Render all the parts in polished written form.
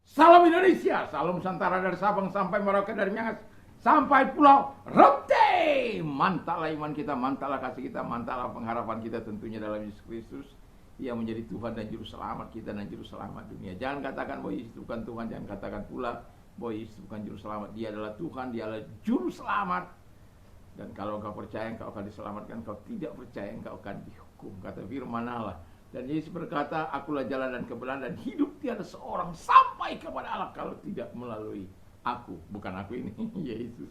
Salam Indonesia, salam Nusantara dari Sabang sampai Merauke, dari Miangas sampai Pulau Rote. Mantaplah iman kita, mantaplah kasih kita, mantaplah pengharapan kita tentunya dalam Yesus Kristus yang menjadi Tuhan dan Juru Selamat kita dan Juru Selamat dunia. Jangan katakan bahwa Yesus bukan Tuhan, jangan katakan pula bahwa Yesus bukan Juru Selamat. Dia adalah Tuhan, dia adalah Juru Selamat. Dan kalau engkau percaya engkau akan diselamatkan, engkau tidak percaya engkau akan dihukum. Kata firman Allah. Dan Yesus berkata, akulah jalan dan kebenaran dan hidup, tiada seorang sampai kepada Allah kalau tidak melalui aku. Bukan aku ini, Yesus.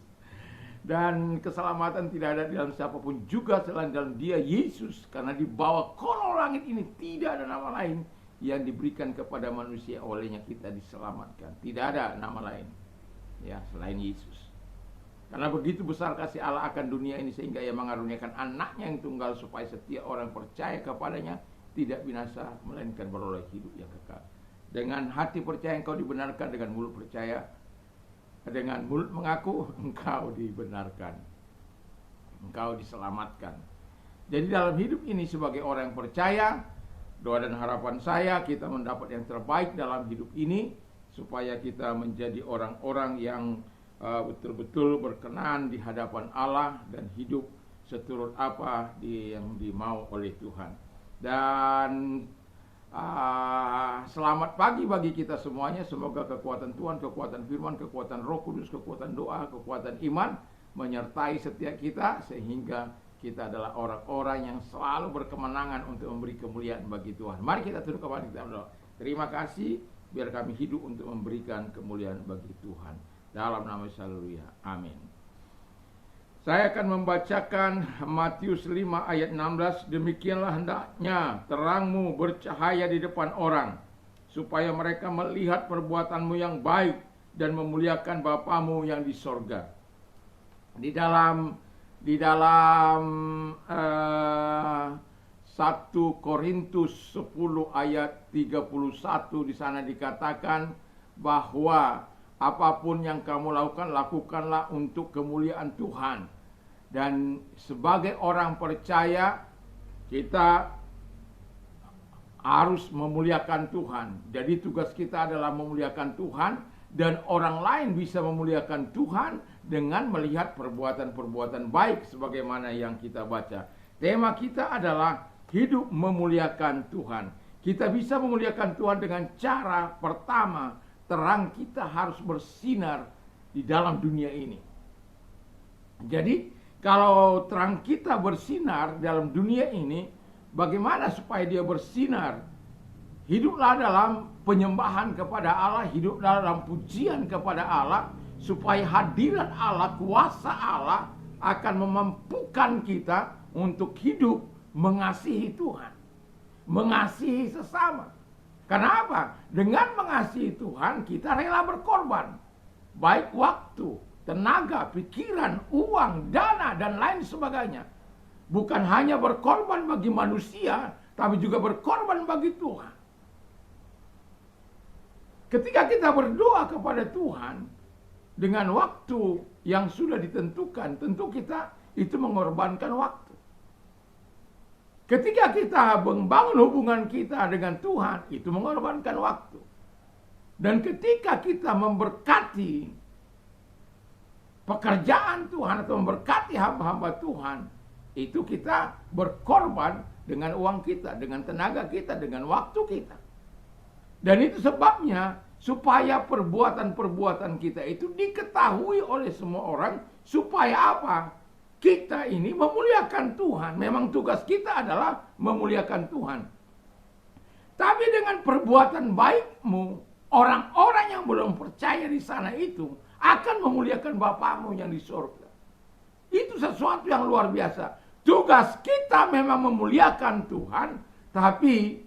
Dan keselamatan tidak ada di dalam siapapun juga selain dalam dia, Yesus. Karena di bawah kolong langit ini tidak ada nama lain yang diberikan kepada manusia, olehnya kita diselamatkan. Tidak ada nama lain ya selain Yesus. Karena begitu besar kasih Allah akan dunia ini sehingga ia mengaruniakan anaknya yang tunggal supaya setiap orang percaya kepadanya tidak binasa melainkan beroleh hidup yang kekal. Dengan hati percaya engkau dibenarkan, dengan mulut percaya, dengan mulut mengaku engkau dibenarkan, engkau diselamatkan. Jadi dalam hidup ini sebagai orang yang percaya, doa dan harapan saya kita mendapat yang terbaik dalam hidup ini supaya kita menjadi orang-orang yang betul-betul berkenan di hadapan Allah dan hidup seturut apa yang dimau oleh Tuhan. Dan selamat pagi bagi kita semuanya. Semoga kekuatan Tuhan, kekuatan firman, kekuatan Roh Kudus, kekuatan doa, kekuatan iman menyertai setiap kita sehingga kita adalah orang-orang yang selalu berkemenangan untuk memberi kemuliaan bagi Tuhan. Mari kita tunduk kepada kita berdoa. Terima kasih, biar kami hidup untuk memberikan kemuliaan bagi Tuhan. Dalam nama Yesus, haleluya. Amin. Saya akan membacakan Matius 5 ayat 16. Demikianlah hendaknya terangmu bercahaya di depan orang, supaya mereka melihat perbuatanmu yang baik dan memuliakan Bapamu yang di sorga. Di dalam 1 Korintus 10 ayat 31 di sana dikatakan bahwa apapun yang kamu lakukan, lakukanlah untuk kemuliaan Tuhan. Dan sebagai orang percaya, kita harus memuliakan Tuhan. Jadi tugas kita adalah memuliakan Tuhan, dan orang lain bisa memuliakan Tuhan dengan melihat perbuatan-perbuatan baik sebagaimana yang kita baca. Tema kita adalah hidup memuliakan Tuhan. Kita bisa memuliakan Tuhan dengan cara pertama, terang kita harus bersinar di dalam dunia ini. Jadi kalau terang kita bersinar dalam dunia ini, bagaimana supaya dia bersinar? Hiduplah dalam penyembahan kepada Allah, hiduplah dalam pujian kepada Allah, supaya hadirat Allah, kuasa Allah akan memampukan kita untuk hidup mengasihi Tuhan, mengasihi sesama. Kenapa? Dengan mengasihi Tuhan kita rela berkorban, baik waktu, tenaga, pikiran, uang, dana, dan lain sebagainya. Bukan hanya berkorban bagi manusia, tapi juga berkorban bagi Tuhan. Ketika kita berdoa kepada Tuhan dengan waktu yang sudah ditentukan, tentu kita itu mengorbankan waktu. Ketika kita membangun hubungan kita dengan Tuhan, itu mengorbankan waktu. Dan ketika kita memberkati pekerjaan Tuhan atau memberkati hamba-hamba Tuhan, itu kita berkorban dengan uang kita, dengan tenaga kita, dengan waktu kita. Dan itu sebabnya supaya perbuatan-perbuatan kita itu diketahui oleh semua orang, supaya apa? Kita ini memuliakan Tuhan. Memang tugas kita adalah memuliakan Tuhan. Tapi dengan perbuatan baikmu, orang-orang yang belum percaya di sana itu akan memuliakan Bapamu yang di surga. Itu sesuatu yang luar biasa. Tugas kita memang memuliakan Tuhan, tapi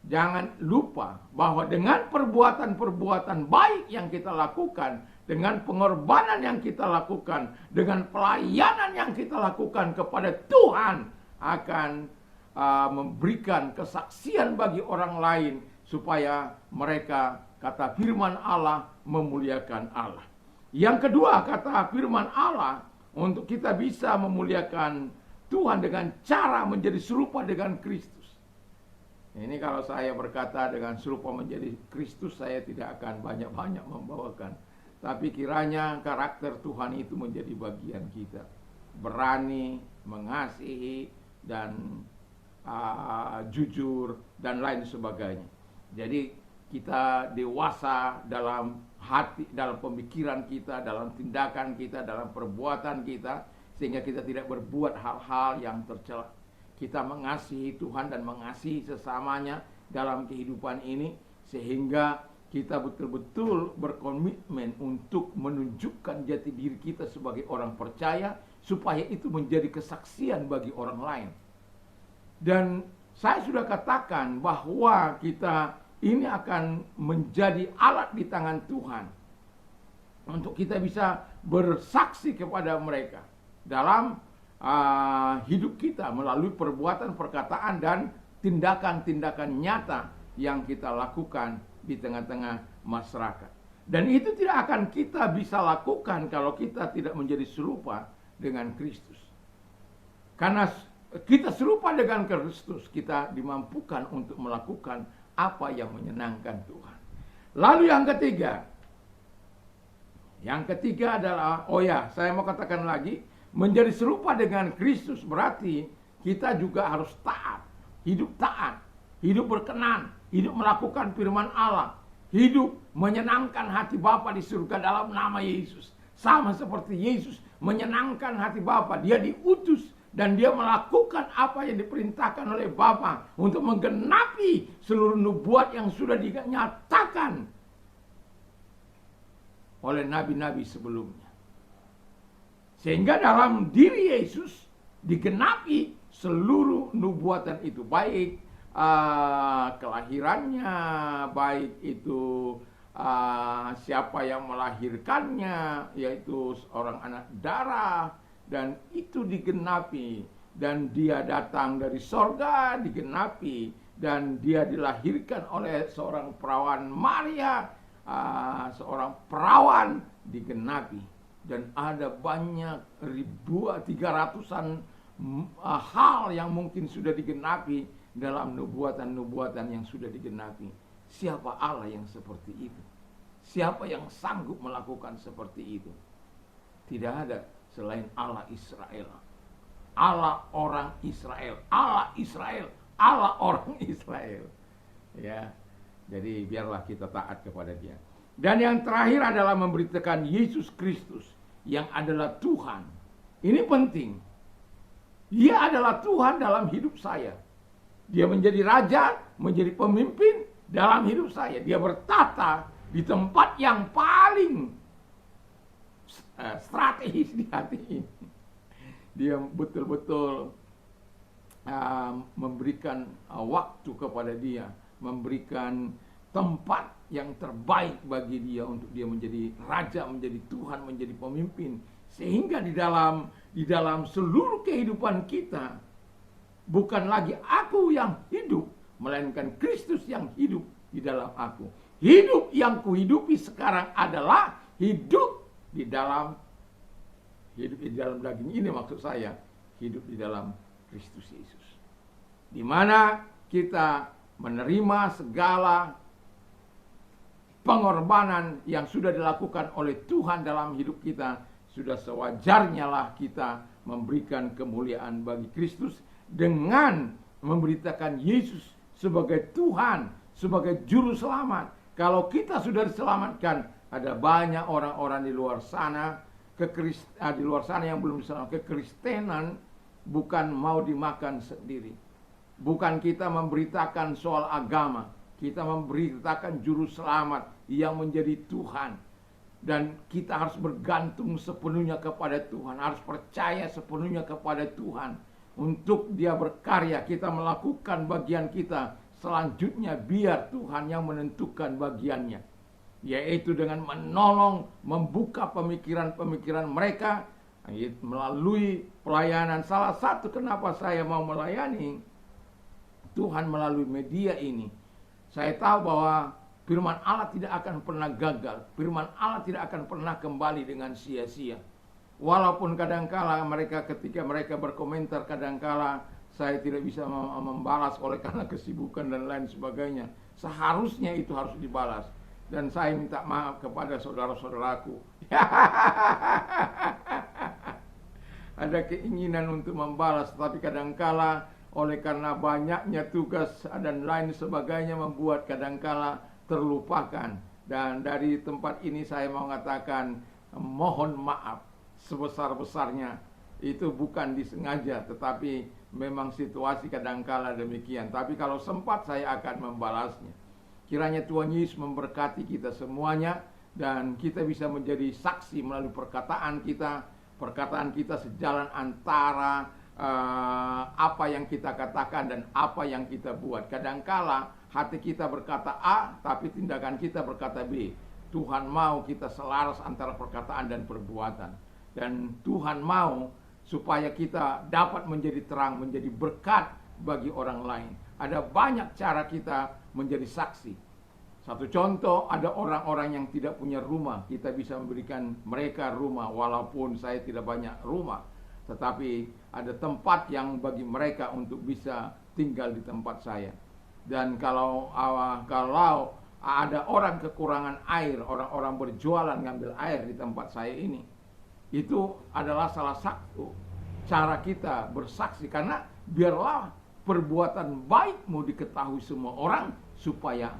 jangan lupa bahwa dengan perbuatan-perbuatan baik yang kita lakukan, dengan pengorbanan yang kita lakukan, dengan pelayanan yang kita lakukan kepada Tuhan, akan memberikan kesaksian bagi orang lain, supaya mereka, kata firman Allah, memuliakan Allah. Yang kedua, kata firman Allah, untuk kita bisa memuliakan Tuhan dengan cara menjadi serupa dengan Kristus. Ini kalau saya berkata dengan serupa menjadi Kristus, saya tidak akan banyak-banyak membawakan. Tapi kiranya karakter Tuhan itu menjadi bagian kita. Berani, mengasihi, dan jujur, dan lain sebagainya. Jadi kita dewasa dalam hati, dalam pemikiran kita, dalam tindakan kita, dalam perbuatan kita, sehingga kita tidak berbuat hal-hal yang tercela. Kita mengasihi Tuhan dan mengasihi sesamanya dalam kehidupan ini, sehingga kita betul-betul berkomitmen untuk menunjukkan jati diri kita sebagai orang percaya, supaya itu menjadi kesaksian bagi orang lain. Dan saya sudah katakan bahwa kita ini akan menjadi alat di tangan Tuhan untuk kita bisa bersaksi kepada mereka dalam hidup kita melalui perbuatan, perkataan, dan tindakan-tindakan nyata yang kita lakukan di tengah-tengah masyarakat. Dan itu tidak akan kita bisa lakukan kalau kita tidak menjadi serupa dengan Kristus. Karena kita serupa dengan Kristus, kita dimampukan untuk melakukan apa yang menyenangkan Tuhan. Lalu yang ketiga adalah, saya mau katakan lagi, menjadi serupa dengan Kristus berarti kita juga harus taat, hidup berkenan, hidup melakukan firman Allah, hidup menyenangkan hati Bapa di surga dalam nama Yesus. Sama seperti Yesus menyenangkan hati Bapa, dia diutus dan dia melakukan apa yang diperintahkan oleh Bapa untuk menggenapi seluruh nubuat yang sudah dinyatakan oleh nabi-nabi sebelumnya. Sehingga dalam diri Yesus digenapi seluruh nubuatan itu, baik kelahirannya, baik itu siapa yang melahirkannya, yaitu seorang anak darah, dan itu digenapi. Dan dia datang dari sorga, digenapi. Dan dia dilahirkan oleh seorang perawan Maria, seorang perawan, digenapi. Dan ada banyak ribuan, 300-an hal yang mungkin sudah digenapi dalam nubuatan-nubuatan yang sudah digenapi. Siapa Allah yang seperti itu? Siapa yang sanggup melakukan seperti itu? Tidak ada selain Allah Israel. Allah orang Israel. Allah Israel. Allah orang Israel. Ya. Jadi biarlah kita taat kepada Dia. Dan yang terakhir adalah memberitakan Yesus Kristus yang adalah Tuhan. Ini penting. Dia adalah Tuhan dalam hidup saya. Dia menjadi raja, menjadi pemimpin dalam hidup saya. Dia bertata di tempat yang paling strategis di hati ini. Dia betul-betul memberikan waktu kepada dia, memberikan tempat yang terbaik bagi dia untuk dia menjadi raja, menjadi Tuhan, menjadi pemimpin. Sehingga di dalam seluruh kehidupan kita, bukan lagi aku yang hidup, melainkan Kristus yang hidup di dalam aku. Hidup yang kuhidupi sekarang adalah hidup di dalam daging ini, maksud saya, hidup di dalam Kristus Yesus. Di mana kita menerima segala pengorbanan yang sudah dilakukan oleh Tuhan dalam hidup kita, sudah sewajarnya lah kita memberikan kemuliaan bagi Kristus dengan memberitakan Yesus sebagai Tuhan, sebagai juru selamat. Kalau kita sudah diselamatkan, ada banyak orang-orang di luar sana, yang belum diselamatkan. Kekristenan bukan mau dimakan sendiri. Bukan kita memberitakan soal agama, kita memberitakan juru selamat yang menjadi Tuhan. Dan kita harus bergantung sepenuhnya kepada Tuhan, harus percaya sepenuhnya kepada Tuhan. Untuk Dia berkarya, kita melakukan bagian kita. Selanjutnya biar Tuhan yang menentukan bagiannya, yaitu dengan menolong, membuka pemikiran-pemikiran mereka melalui pelayanan. Salah satu kenapa saya mau melayani Tuhan melalui media ini, saya tahu bahwa firman Allah tidak akan pernah gagal. Firman Allah tidak akan pernah kembali dengan sia-sia. Walaupun kadangkala ketika mereka berkomentar, kadangkala saya tidak bisa membalas oleh karena kesibukan dan lain sebagainya. Seharusnya itu harus dibalas. Dan saya minta maaf kepada saudara-saudaraku. Ada keinginan untuk membalas, tapi kadangkala oleh karena banyaknya tugas dan lain sebagainya membuat kadangkala terlupakan. Dan dari tempat ini saya mau mengatakan mohon maaf sebesar-besarnya. Itu bukan disengaja, tetapi memang situasi kadangkala demikian. Tapi kalau sempat saya akan membalasnya. Kiranya Tuhan Yesus memberkati kita semuanya, dan kita bisa menjadi saksi melalui perkataan kita sejalan antara apa yang kita katakan dan apa yang kita buat. Kadangkala hati kita berkata A, tapi tindakan kita berkata B. Tuhan mau kita selaras antara perkataan dan perbuatan. Dan Tuhan mau supaya kita dapat menjadi terang, menjadi berkat bagi orang lain. Ada banyak cara kita menjadi saksi. Satu contoh, ada orang-orang yang tidak punya rumah. Kita bisa memberikan mereka rumah, walaupun saya tidak banyak rumah. Tetapi ada tempat yang bagi mereka untuk bisa tinggal di tempat saya. Dan kalau ada orang kekurangan air, orang-orang berjualan ngambil air di tempat saya ini, itu adalah salah satu cara kita bersaksi. Karena biarlah perbuatan baikmu diketahui semua orang, supaya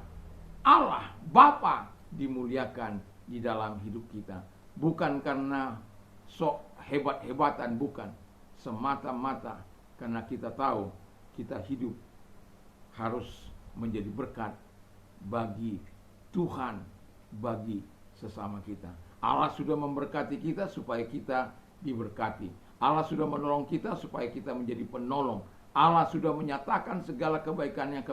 Allah Bapa dimuliakan di dalam hidup kita. Bukan karena sok hebat-hebatan, bukan. Semata-mata karena kita tahu kita hidup harus menjadi berkat bagi Tuhan, bagi sesama kita. Allah sudah memberkati kita supaya kita diberkati. Allah sudah menolong kita supaya kita menjadi penolong. Allah sudah menyatakan segala kebaikannya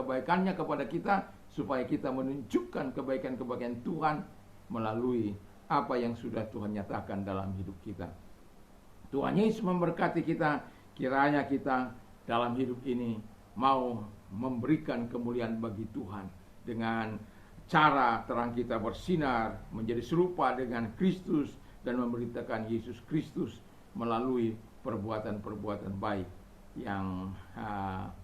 kepada kita, supaya kita menunjukkan kebaikan-kebaikan Tuhan melalui apa yang sudah Tuhan nyatakan dalam hidup kita. Tuhan Yesus memberkati kita. Kiranya kita dalam hidup ini mau memberikan kemuliaan bagi Tuhan dengan cara terang kita bersinar, menjadi serupa dengan Kristus, dan memberitakan Yesus Kristus melalui perbuatan-perbuatan baik yang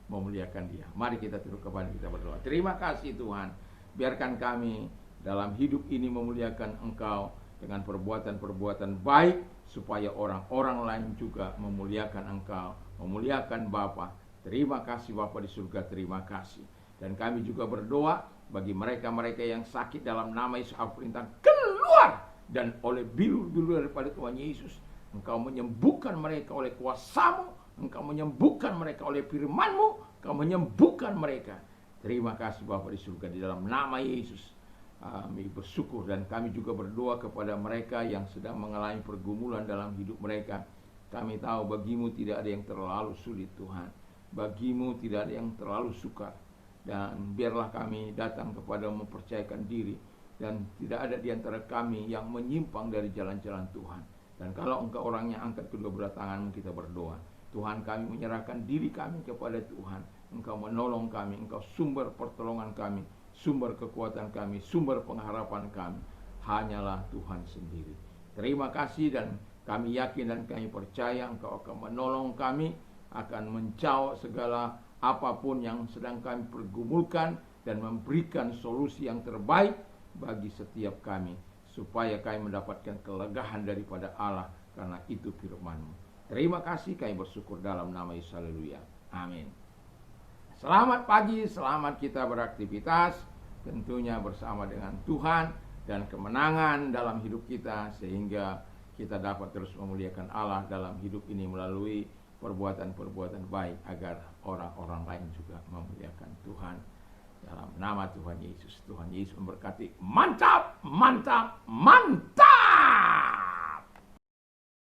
memuliakan Dia. Mari kita tunduk kepala, kita berdoa. Terima kasih Tuhan, biarkan kami dalam hidup ini memuliakan Engkau dengan perbuatan-perbuatan baik, supaya orang-orang lain juga memuliakan Engkau, memuliakan Bapa. Terima kasih Bapa di surga, terima kasih. Dan kami juga berdoa bagi mereka-mereka yang sakit, dalam nama Yesus aku perintah keluar, dan oleh bilur-bilur daripada Tuhan Yesus Engkau menyembuhkan mereka oleh kuasa-Mu. Engkau menyembuhkan mereka oleh firman-Mu. Engkau menyembuhkan mereka. Terima kasih Bapa di surga, di dalam nama Yesus kami bersyukur. Dan kami juga berdoa kepada mereka yang sedang mengalami pergumulan dalam hidup mereka. Kami tahu bagi-Mu tidak ada yang terlalu sulit Tuhan. Bagi-Mu tidak ada yang terlalu sukar. Dan biarlah kami datang kepada-Mu mempercayakan diri, dan tidak ada di antara kami yang menyimpang dari jalan-jalan Tuhan. Dan kalau Engkau orangnya, angkat kedua belah tangan-Mu, kita berdoa. Tuhan, kami menyerahkan diri kami kepada Tuhan. Engkau menolong kami, Engkau sumber pertolongan kami, sumber kekuatan kami, sumber pengharapan kami. Hanyalah Tuhan sendiri. Terima kasih, dan kami yakin dan kami percaya Engkau akan menolong kami, akan menjawab segala apapun yang sedang kami pergumulkan, dan memberikan solusi yang terbaik bagi setiap kami, supaya kami mendapatkan kelegahan daripada Allah, karena itu firman-Mu. Terima kasih, kami bersyukur dalam nama Yesus. Haleluya. Amin. Selamat pagi, selamat kita beraktivitas, tentunya bersama dengan Tuhan, dan kemenangan dalam hidup kita, sehingga kita dapat terus memuliakan Allah dalam hidup ini melalui perbuatan-perbuatan baik, agar orang-orang lain juga memuliakan Tuhan. Dalam nama Tuhan Yesus. Tuhan Yesus memberkati. Mantap, mantap, mantap.